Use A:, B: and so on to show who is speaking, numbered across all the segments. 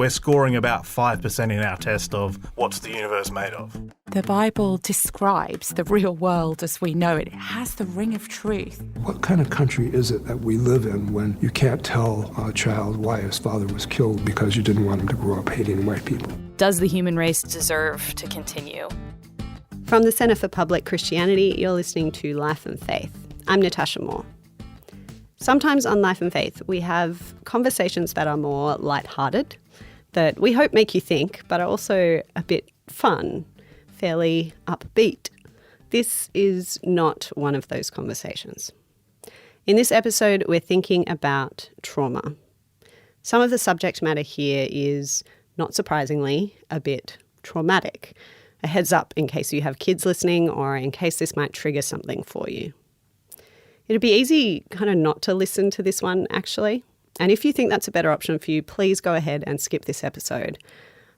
A: we're scoring about 5% in our test of what's the universe made of.
B: The Bible describes the real world as we know it. It has the ring of truth.
C: What kind of country is it that we live in when you can't tell a child why his father was killed because you didn't want him to grow up hating white people?
B: Does the human race deserve to continue?
D: From the Centre for Public Christianity, you're listening to Life and Faith. I'm Natasha Moore. Sometimes on Life and Faith, we have conversations that are more lighthearted, that we hope make you think, but are also a bit fun, fairly upbeat. This is not one of those conversations. In this episode, we're thinking about trauma. Some of the subject matter here is, not surprisingly, a bit traumatic. A heads up in case you have kids listening or in case this might trigger something for you. It'd be easy kind of not to listen to this one, actually. And if you think that's a better option for you, please go ahead and skip this episode.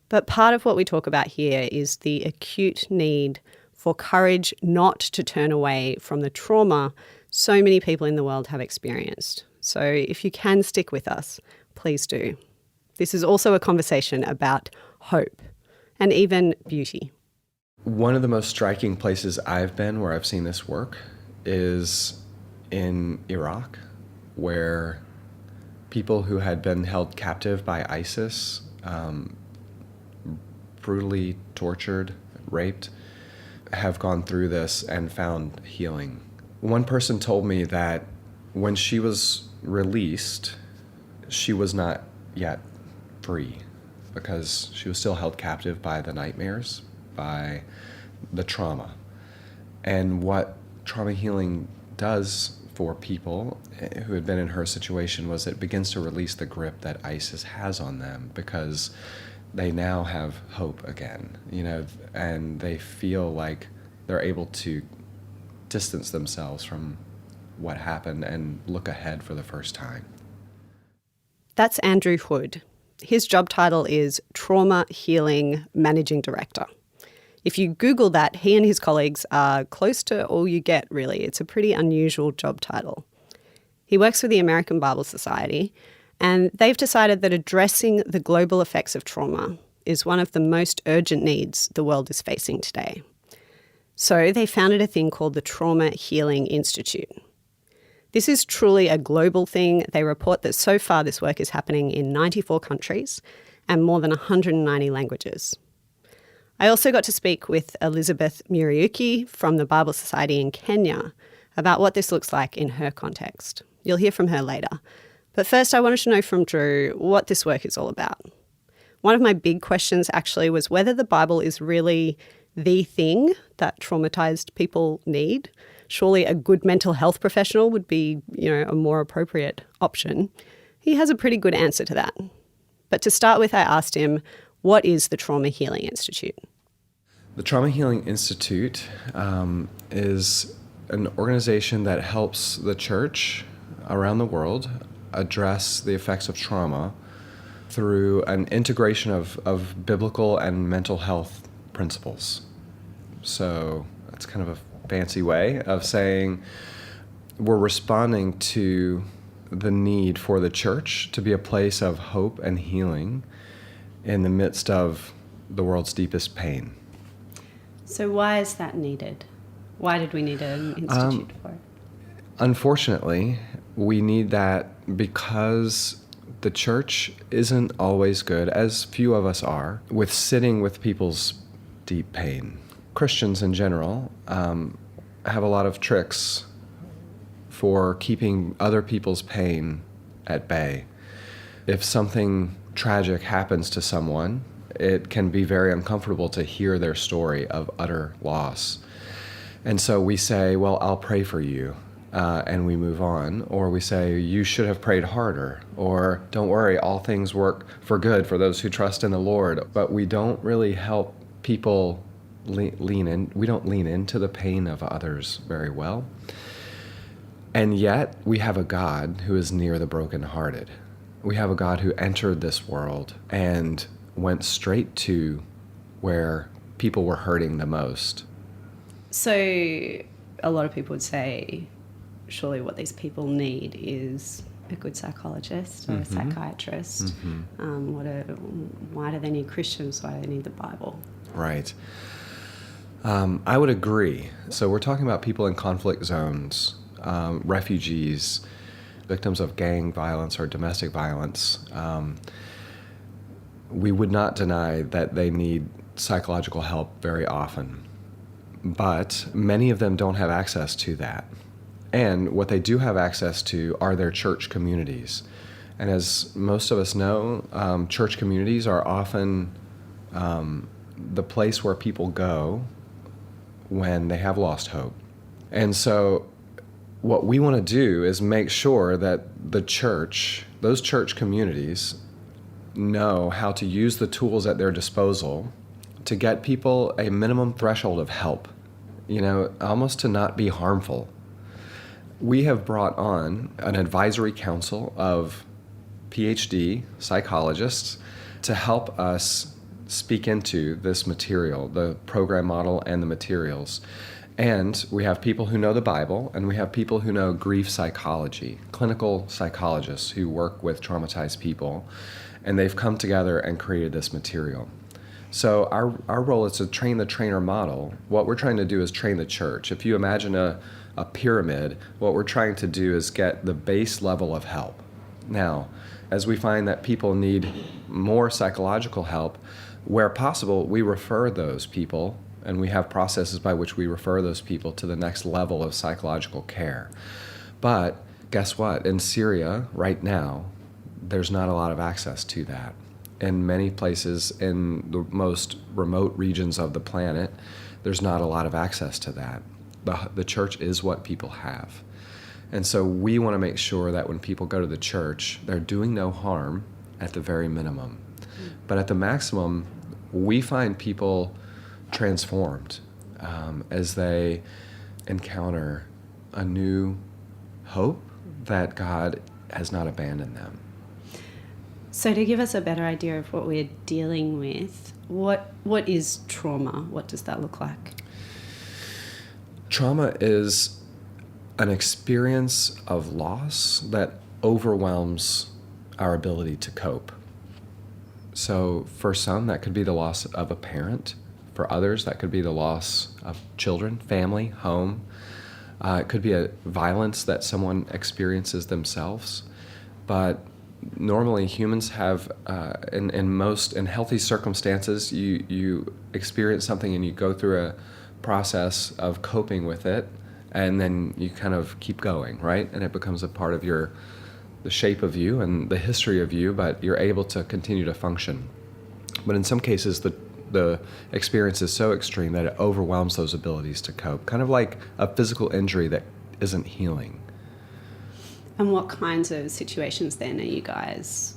D: But part of what we talk about here is the acute need for courage not to turn away from the trauma so many people in the world have experienced. So if you can stick with us, please do. This is also a conversation about hope and even beauty.
E: One of the most striking places I've been where I've seen this work is in Iraq, where people who had been held captive by ISIS, brutally tortured, raped, have gone through this and found healing. One person told me that when she was released, she was not yet free because she was still held captive by the nightmares, by the trauma. And what trauma healing does for people who had been in her situation was it begins to release the grip that ISIS has on them because they now have hope again, and they feel like they're able to distance themselves from what happened and look ahead for the first time.
D: That's Andrew Hood. His job title is Trauma Healing Managing Director. If you Google that, he and his colleagues are close to all you get, really. It's a pretty unusual job title. He works for the American Bible Society, and they've decided that addressing the global effects of trauma is one of the most urgent needs the world is facing today. So they founded a thing called the Trauma Healing Institute. This is truly a global thing. They report that so far this work is happening in 94 countries and more than 190 languages. I also got to speak with Elizabeth Muriuki from the Bible Society in Kenya about what this looks like in her context. You'll hear from her later. But first, I wanted to know from Drew what this work is all about. One of my big questions actually was whether the Bible is really the thing that traumatized people need. Surely a good mental health professional would be, a more appropriate option. He has a pretty good answer to that. But to start with, I asked him, what is the Trauma Healing Institute?
E: The Trauma Healing Institute is an organization that helps the church around the world address the effects of trauma through an integration of biblical and mental health principles. So that's kind of a fancy way of saying we're responding to the need for the church to be a place of hope and healing in the midst of the world's deepest pain.
D: So why is that needed? Why did we need an institute for it?
E: Unfortunately, we need that because the church isn't always good, as few of us are, with sitting with people's deep pain. Christians in general have a lot of tricks for keeping other people's pain at bay. If something tragic happens to someone, it can be very uncomfortable to hear their story of utter loss. And so we say, well, I'll pray for you, and we move on. Or we say, you should have prayed harder. Or don't worry, all things work for good for those who trust in the Lord. But we don't really help people lean in. We don't lean into the pain of others very well. And yet we have a God who is near the brokenhearted. We have a God who entered this world and went straight to where people were hurting the most.
D: So a lot of people would say, surely what these people need is a good psychologist or a psychiatrist? Why do they need Christians? Why do they need the Bible?
E: Right. I would agree. So we're talking about people in conflict zones, refugees, victims of gang violence or domestic violence. We would not deny that they need psychological help very often, but many of them don't have access to that. And what they do have access to are their church communities. And as most of us know, church communities are often the place where people go when they have lost hope. And so what we want to do is make sure that the church, those church communities, know how to use the tools at their disposal to get people a minimum threshold of help, almost to not be harmful. We have brought on an advisory council of PhD psychologists to help us speak into this material, the program model and the materials. And we have people who know the Bible, and we have people who know grief psychology, clinical psychologists who work with traumatized people, and they've come together and created this material. So our role is to train the trainer model. What we're trying to do is train the church. If you imagine a pyramid, what we're trying to do is get the base level of help. Now, as we find that people need more psychological help, where possible, we refer those people, and we have processes by which we refer those people to the next level of psychological care. But guess what? In Syria right now, there's not a lot of access to that. In many places in the most remote regions of the planet, there's not a lot of access to that. The church is what people have. And so we want to make sure that when people go to the church, they're doing no harm at the very minimum. But at the maximum, we find people transformed as they encounter a new hope that God has not abandoned them.
D: So to give us a better idea of what we're dealing with, what is trauma? What does that look like?
E: Trauma is an experience of loss that overwhelms our ability to cope. So for some, that could be the loss of a parent. For others, that could be the loss of children, family, home. It could be a violence that someone experiences themselves. But normally humans have, in healthy circumstances, you experience something and you go through a process of coping with it, and then you kind of keep going, right? And it becomes a part of the shape of you and the history of you, but you're able to continue to function. But in some cases, the experience is so extreme that it overwhelms those abilities to cope, kind of like a physical injury that isn't healing.
D: And what kinds of situations then are you guys,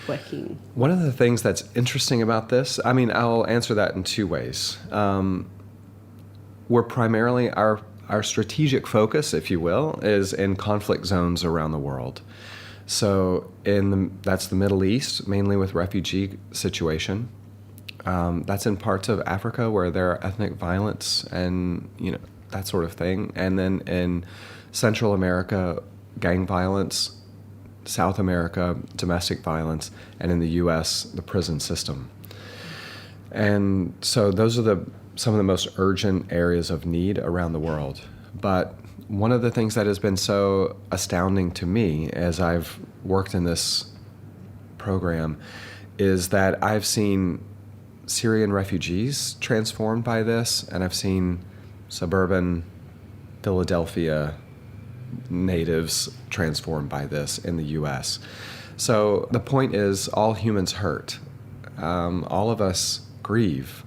D: working?
E: One of the things that's interesting about this, I'll answer that in two ways. We're primarily, our strategic focus, if you will, is in conflict zones around the world. So that's the Middle East, mainly with refugee situation. That's in parts of Africa where there are ethnic violence and that sort of thing. And then in Central America, gang violence, South America, domestic violence, and in the U.S., the prison system. And so those are some of the most urgent areas of need around the world. But one of the things that has been so astounding to me as I've worked in this program is that I've seen Syrian refugees transformed by this, and I've seen suburban Philadelphia natives transformed by this in the U.S. So the point is, all humans hurt. All of us grieve.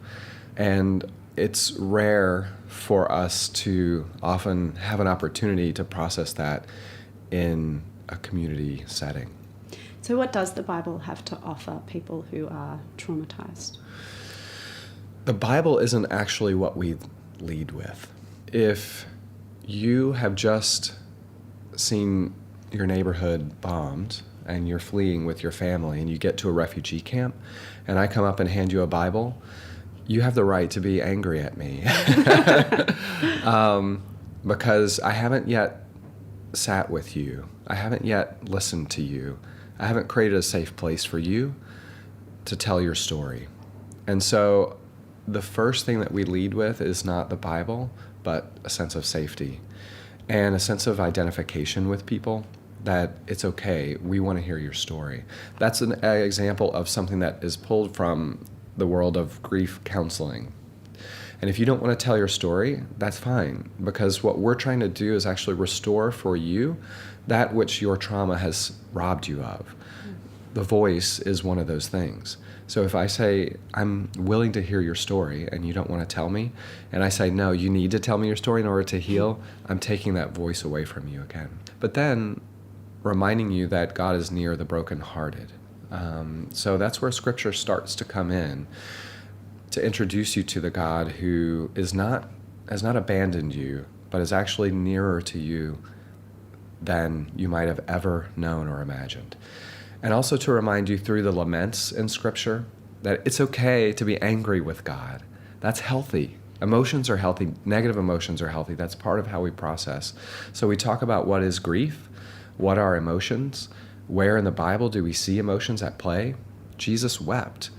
E: And it's rare for us to often have an opportunity to process that in a community setting.
D: So what does the Bible have to offer people who are traumatized?
E: The Bible isn't actually what we lead with. If you have just seen your neighborhood bombed and you're fleeing with your family and you get to a refugee camp and I come up and hand you a Bible, you have the right to be angry at me because I haven't yet sat with you. I haven't yet listened to you. I haven't created a safe place for you to tell your story. And so the first thing that we lead with is not the Bible, but a sense of safety and a sense of identification with people, that it's okay, we want to hear your story. That's an example of something that is pulled from the world of grief counseling. And if you don't want to tell your story, that's fine, because what we're trying to do is actually restore for you that which your trauma has robbed you of. The voice is one of those things. So if I say, I'm willing to hear your story, and you don't want to tell me, and I say, no, you need to tell me your story in order to heal, I'm taking that voice away from you again. But then reminding you that God is near the brokenhearted. So that's where Scripture starts to come in, to introduce you to the God who has not abandoned you, but is actually nearer to you than you might have ever known or imagined. And also to remind you through the laments in Scripture that it's okay to be angry with God. That's healthy. Emotions are healthy. Negative emotions are healthy. That's part of how we process. So we talk about what is grief, what are emotions, where in the Bible do we see emotions at play? Jesus wept.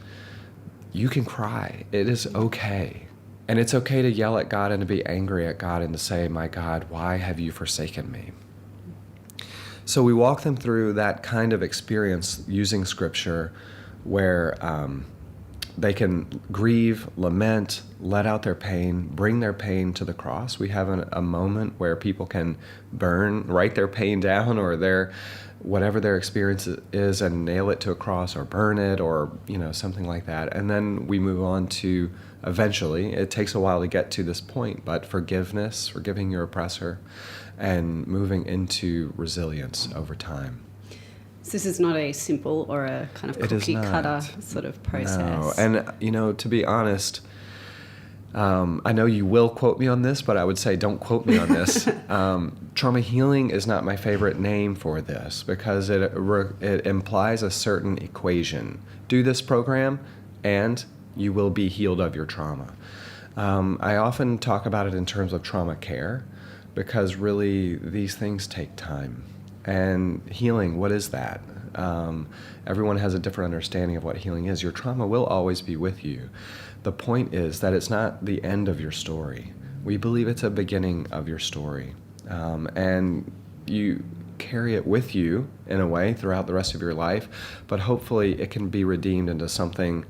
E: You can cry. It is okay. And it's okay to yell at God and to be angry at God and to say, my God, why have you forsaken me? So we walk them through that kind of experience using Scripture where they can grieve, lament, let out their pain, bring their pain to the cross. We have a moment where people can write their pain down, or whatever their experience is, and nail it to a cross or burn it, or something like that. And then we move on to, eventually, it takes a while to get to this point, but forgiveness, forgiving your oppressor, and moving into resilience over time.
D: So this is not a simple or a kind of cookie-cutter sort of process.
E: No, and to be honest, I know you will quote me on this, but I would say don't quote me on this. Trauma healing is not my favorite name for this, because it implies a certain equation. Do this program, and you will be healed of your trauma. I often talk about it in terms of trauma care, because really these things take time. And healing, what is that? Everyone has a different understanding of what healing is. Your trauma will always be with you. The point is that it's not the end of your story. We believe it's a beginning of your story. And you carry it with you, in a way, throughout the rest of your life, but hopefully it can be redeemed into something,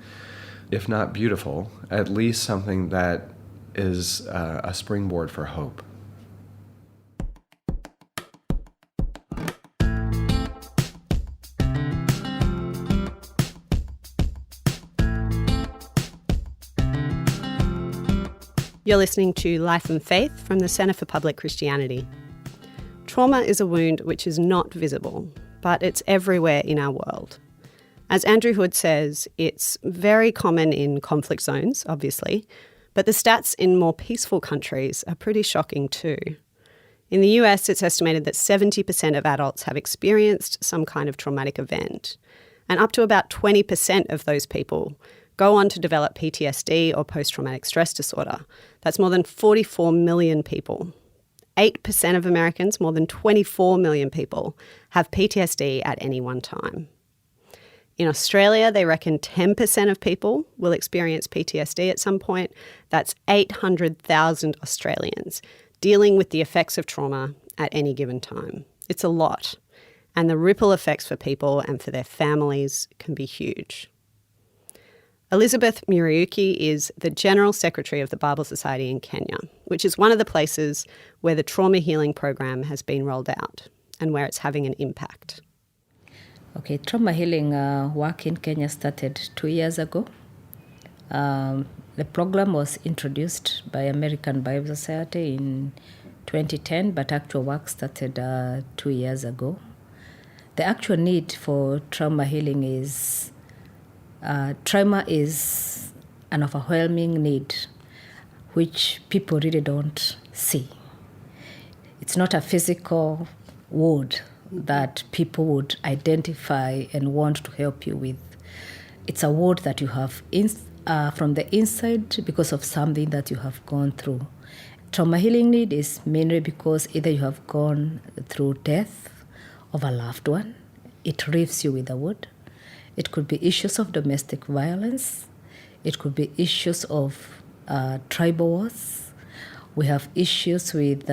E: if not beautiful, at least something that is a springboard for hope.
D: You're listening to Life and Faith from the Centre for Public Christianity. Trauma is a wound which is not visible, but it's everywhere in our world. As Andrew Hood says, it's very common in conflict zones, obviously, but the stats in more peaceful countries are pretty shocking too. In the US, it's estimated that 70% of adults have experienced some kind of traumatic event, and up to about 20% of those people go on to develop PTSD or post-traumatic stress disorder. That's more than 44 million people. 8% of Americans, more than 24 million people, have PTSD at any one time. In Australia, they reckon 10% of people will experience PTSD at some point. That's 800,000 Australians dealing with the effects of trauma at any given time. It's a lot. And the ripple effects for people and for their families can be huge. Elizabeth Muriuki is the General Secretary of the Bible Society in Kenya, which is one of the places where the trauma healing program has been rolled out and where it's having an impact.
F: Okay, trauma healing work in Kenya started 2 years ago. The program was introduced by American Bible Society in 2010, but actual work started 2 years ago. The actual need for trauma healing is trauma is an overwhelming need which people really don't see. It's not a physical wound that people would identify and want to help you with. It's a wound that you have from the inside because of something that you have gone through. Trauma healing need is mainly because either you have gone through death of a loved one, it leaves you with a wound. It could be issues of domestic violence. It could be issues of tribal wars. We have issues with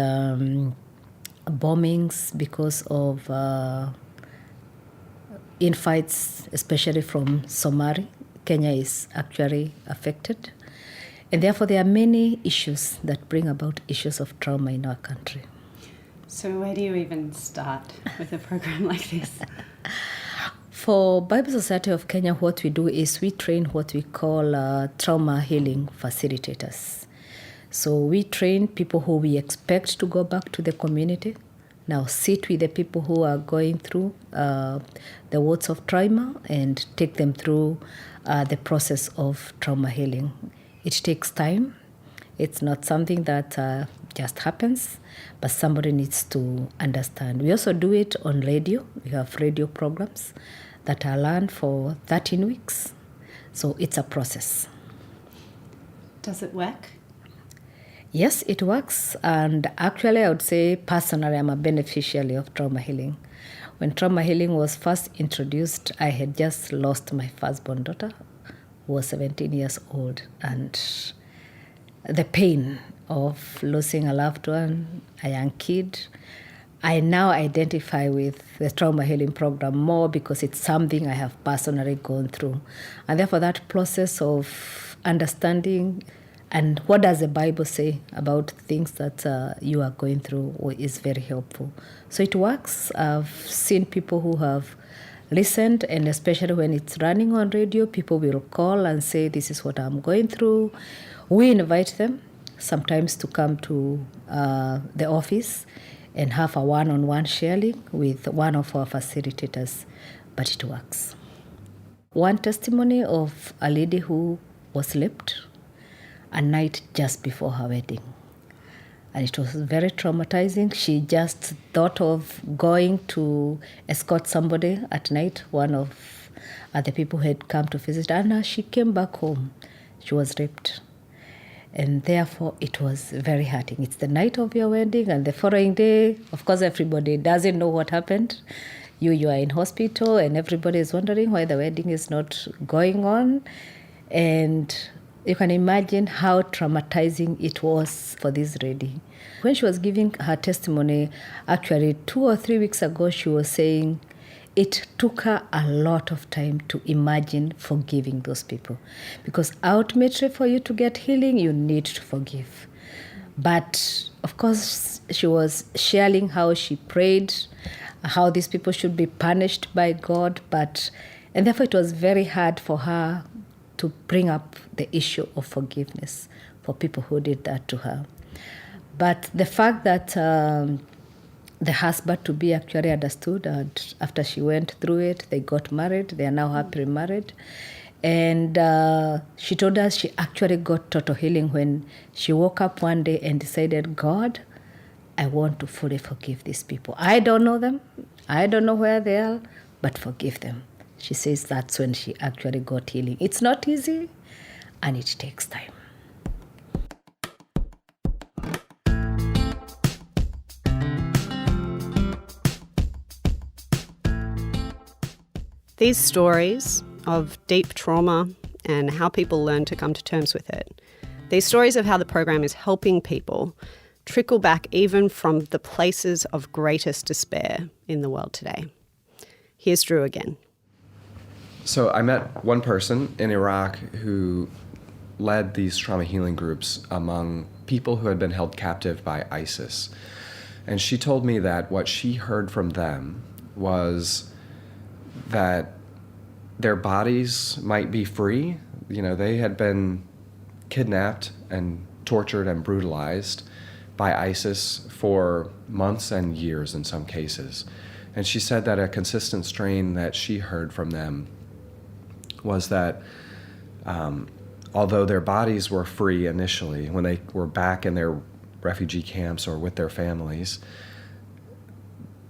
F: bombings because of infights, especially from Somali. Kenya is actually affected. And therefore, there are many issues that bring about issues of trauma in our country.
D: So where do you even start with a program like this?
F: For Bible Society of Kenya, what we do is we train what we call trauma healing facilitators. So we train people who we expect to go back to the community. Now sit with the people who are going through the words of trauma and take them through the process of trauma healing. It takes time. It's not something that just happens, but somebody needs to understand. We also do it on radio. We have radio programs that are run for 13 weeks. So it's a process.
D: Does it work?
F: Yes, it works. And actually, I would say personally, I'm a beneficiary of trauma healing. When trauma healing was first introduced, I had just lost my firstborn daughter, who was 17 years old. And the pain of losing a loved one, a young kid, I now identify with the trauma healing program more because it's something I have personally gone through. And therefore that process of understanding and what does the Bible say about things that you are going through is very helpful. So it works. I've seen people who have listened, and especially when it's running on radio, people will call and say, this is what I'm going through. We invite them sometimes to come to the office and have a one-on-one sharing with one of our facilitators, but it works. One testimony of a lady who was raped a night just before her wedding. And it was very traumatizing. She just thought of going to escort somebody at night. One of the people had come to visit, and as she came back home, she was raped. And therefore, it was very hurting. It's the night of your wedding, and the following day, of course, everybody doesn't know what happened. You are in hospital, and everybody is wondering why the wedding is not going on. And you can imagine how traumatizing it was for this lady. When she was giving her testimony, actually 2 or 3 weeks ago, she was saying it took her a lot of time to imagine forgiving those people. Because ultimately, for you to get healing, you need to forgive. But of course, she was sharing how she prayed, how these people should be punished by God. And therefore, it was very hard for her to bring up the issue of forgiveness for people who did that to her. But the fact that the husband-to-be actually understood, and after she went through it, they got married. They are now happily married. And she told us she actually got total healing when she woke up one day and decided, God, I want to fully forgive these people. I don't know them. I don't know where they are, but forgive them. She says that's when she actually got healing. It's not easy, and it takes time.
D: These stories of deep trauma and how people learn to come to terms with it, these stories of how the program is helping people trickle back even from the places of greatest despair in the world today. Here's Drew again.
E: So I met one person in Iraq who led these trauma healing groups among people who had been held captive by ISIS. And she told me that what she heard from them was that their bodies might be free. You know, they had been kidnapped and tortured and brutalized by ISIS for months and years in some cases. And she said that a consistent strain that she heard from them was that although their bodies were free initially, when they were back in their refugee camps or with their families,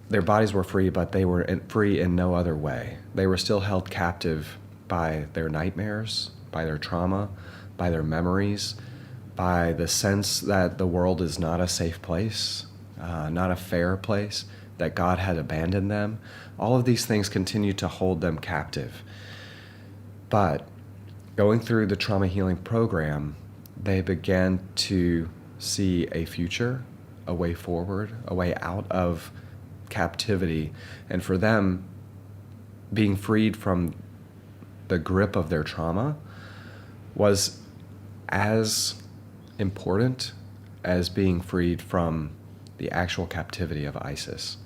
E: their bodies were free, but they were free in no other way. They were still held captive by their nightmares, by their trauma, by their memories, by the sense that the world is not a safe place, not a fair place, that God had abandoned them. All of these things continue to hold them captive. But going through the trauma healing program, they began to see a future, a way forward, a way out of captivity. And for them, being freed from the grip of their trauma was as important as being freed from the actual captivity of ISIS.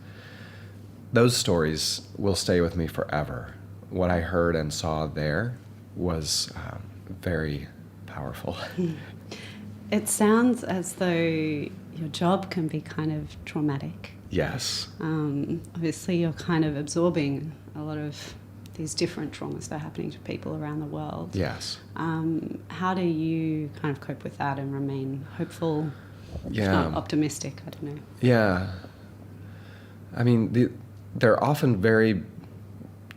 E: Those stories will stay with me forever. What I heard and saw there was very powerful.
D: It sounds as though your job can be kind of traumatic.
E: Yes.
D: Obviously, you're kind of absorbing a lot of these different traumas that are happening to people around the world.
E: Yes.
D: How do you kind of cope with that and remain hopeful, if not optimistic? I don't know.
E: Yeah. I mean, they're often very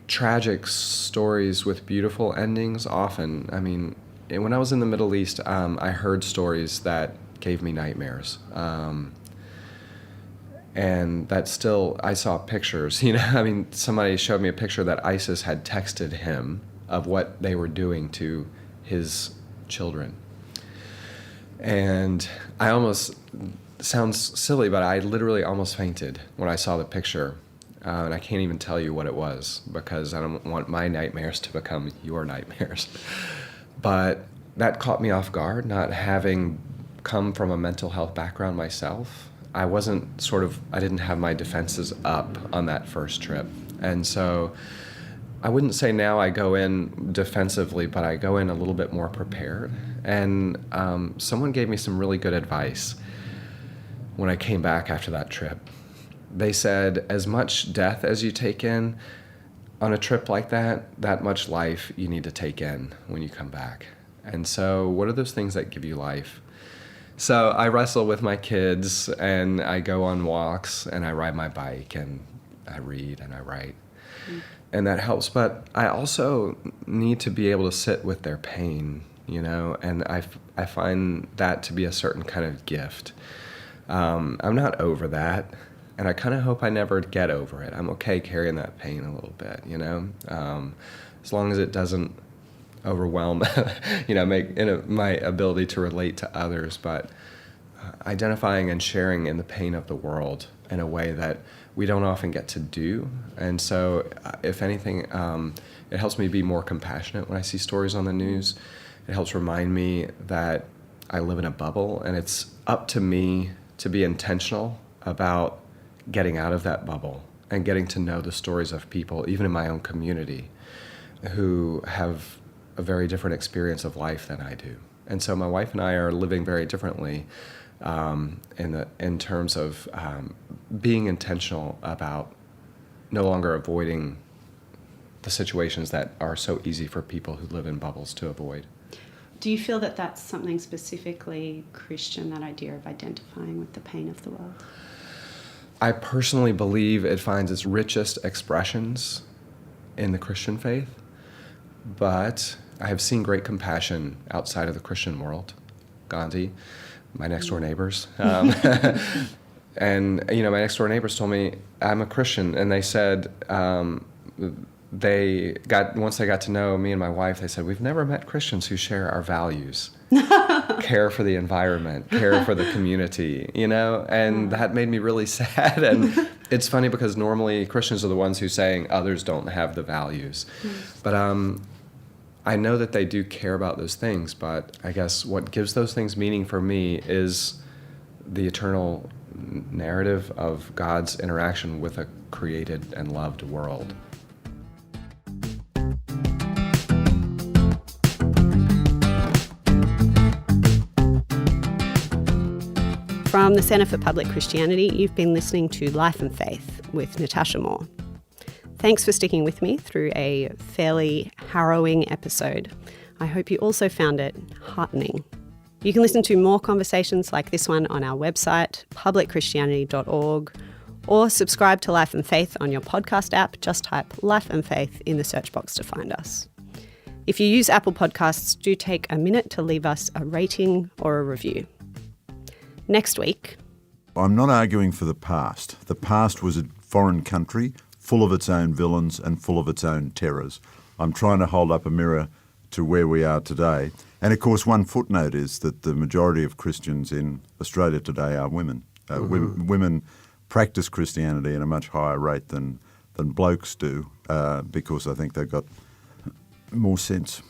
E: tragic stories with beautiful endings, often. I mean, when I was in the Middle East, I heard stories that gave me nightmares. And that still, I saw pictures, I mean, somebody showed me a picture that ISIS had texted him of what they were doing to his children. And I almost, sounds silly, but I literally almost fainted when I saw the picture. And I can't even tell you what it was because I don't want my nightmares to become your nightmares. But that caught me off guard, not having come from a mental health background myself. I didn't have my defenses up on that first trip. And so I wouldn't say now I go in defensively, but I go in a little bit more prepared. And someone gave me some really good advice when I came back after that trip. They said, as much death as you take in on a trip like that much life you need to take in when you come back. And so what are those things that give you life? So I wrestle with my kids, and I go on walks, and I ride my bike, and I read, and I write. And that helps. But I also need to be able to sit with their pain, and I find that to be a certain kind of gift. I'm not over that, and I kind of hope I never get over it. I'm okay carrying that pain a little bit, as long as it doesn't overwhelm, my ability to relate to others, but identifying and sharing in the pain of the world in a way that we don't often get to do. And so, if anything, it helps me be more compassionate when I see stories on the news. It helps remind me that I live in a bubble, and it's up to me to be intentional about getting out of that bubble and getting to know the stories of people, even in my own community, who have a very different experience of life than I do. And so my wife and I are living very differently in terms of being intentional about no longer avoiding the situations that are so easy for people who live in bubbles to avoid.
D: Do you feel that that's something specifically Christian, that idea of identifying with the pain of the world?
E: I personally believe it finds its richest expressions in the Christian faith. But I have seen great compassion outside of the Christian world. Gandhi, my next door neighbors. And, my next door neighbors told me I'm a Christian. And they said, once they got to know me and my wife, they said, we've never met Christians who share our values. Care for the environment, care for the community, and that made me really sad. And it's funny because normally Christians are the ones who saying others don't have the values. But I know that they do care about those things, but I guess what gives those things meaning for me is the eternal narrative of God's interaction with a created and loved world.
D: From the Centre for Public Christianity, you've been listening to Life and Faith with Natasha Moore. Thanks for sticking with me through a fairly harrowing episode. I hope you also found it heartening. You can listen to more conversations like this one on our website, publicchristianity.org, or subscribe to Life and Faith on your podcast app. Just type Life and Faith in the search box to find us. If you use Apple Podcasts, do take a minute to leave us a rating or a review. Next week...
G: I'm not arguing for the past. The past was a foreign country, full of its own villains and full of its own terrors. I'm trying to hold up a mirror to where we are today. And of course, one footnote is that the majority of Christians in Australia today are women. Women practice Christianity at a much higher rate than blokes do because I think they've got more sense.